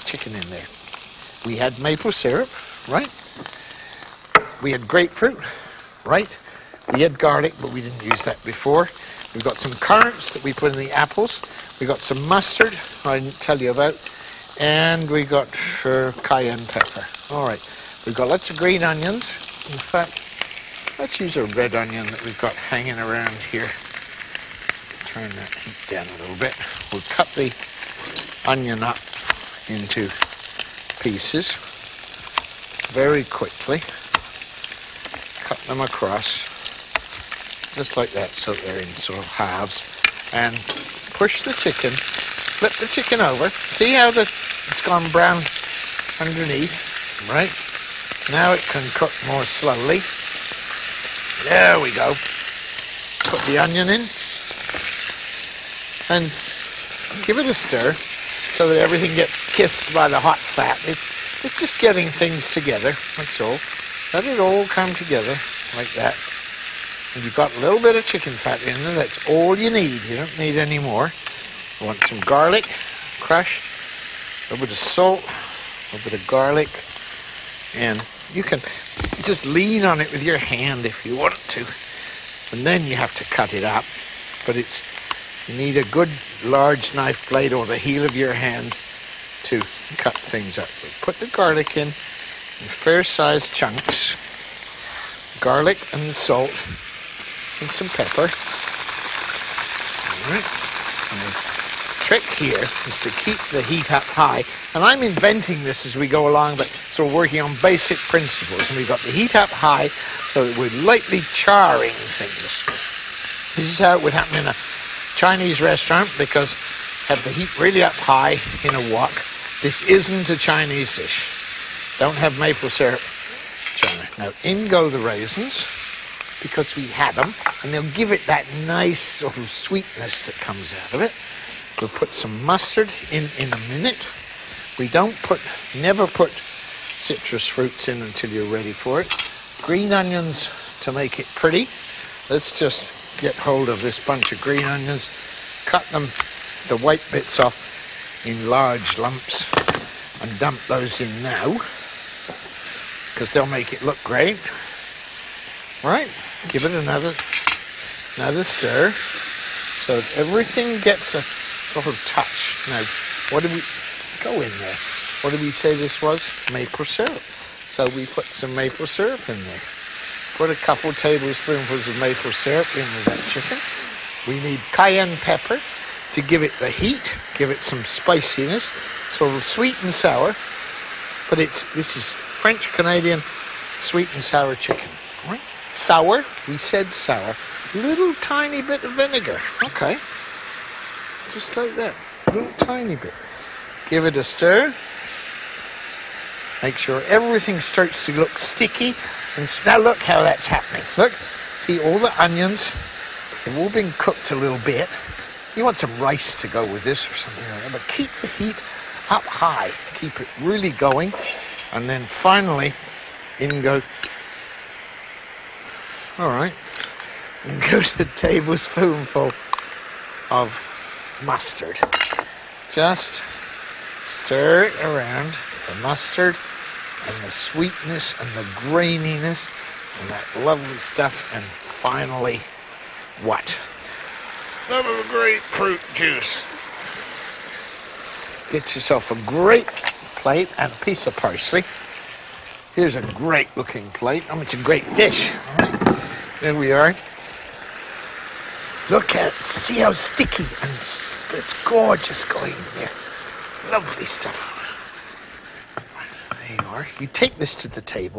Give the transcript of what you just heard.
chicken in there. We had maple syrup, right? We had grapefruit, right? We had garlic, but we didn't use that before. We've got some currants that we put in the apples. We got some mustard, I didn't tell you about. And we got cayenne pepper. All right, we've got lots of green onions. In fact, let's use a red onion that we've got hanging around here. Turn that heat down a little bit. We'll cut the onion up into pieces very quickly. Cut them across, just like that, so they're in sort of halves. And push the chicken, flip the chicken over. See how it's gone brown underneath, right? Now it can cook more slowly. There we go. Put the onion in and give it a stir so that everything gets kissed by the hot fat. It's just getting things together, that's all. Let it all come together like that. And you've got a little bit of chicken fat in there. That's all you need. You don't need any more. You want some garlic, crushed, a little bit of salt, a little bit of garlic, and you can just lean on it with your hand if you want to. And then you have to cut it up. But you need a good large knife blade or the heel of your hand to cut things up. So put the garlic in fair-sized chunks. Garlic and the salt. And some pepper. All right. And the trick here is to keep the heat up high. And I'm inventing this as we go along, but so we're working on basic principles. And we've got the heat up high so that we're lightly charring things. This is how it would happen in a Chinese restaurant, because have the heat really up high in a wok. This isn't a Chinese dish. Don't have maple syrup, China. Now in go the raisins, because we had them, and they'll give it that nice sort of sweetness that comes out of it. We'll put some mustard in a minute. We never put citrus fruits in until you're ready for it. Green onions to make it pretty. Let's just get hold of this bunch of green onions, cut them, the white bits off in large lumps, and dump those in now, because they'll make it look great. Right? Give it another stir so that everything gets a sort of touch. Now, what do we go in there? What did we say this was? Maple syrup. So we put some maple syrup in there. Put a couple tablespoonfuls of maple syrup into that chicken. We need cayenne pepper to give it the heat, give it some spiciness, sort of sweet and sour. But this is French-Canadian sweet and sour chicken. Right? Sour, we said sour. Little tiny bit of vinegar. Okay. Just like that. A little tiny bit. Give it a stir. Make sure everything starts to look sticky. And now look how that's happening. Look. See, all the onions have all been cooked a little bit. You want some rice to go with this or something like that. But keep the heat up high. Keep it really going. And then finally, in go... All right, and go to a tablespoonful of mustard. Just stir it around, the mustard and the sweetness and the graininess and that lovely stuff. And finally, what? Some of the grapefruit juice. Get yourself a great plate and a piece of parsley. Here's a great looking plate. It's a great dish. All right. There we are. Look at it. See how sticky and it's gorgeous going in there. Lovely stuff. There you are. You take this to the table.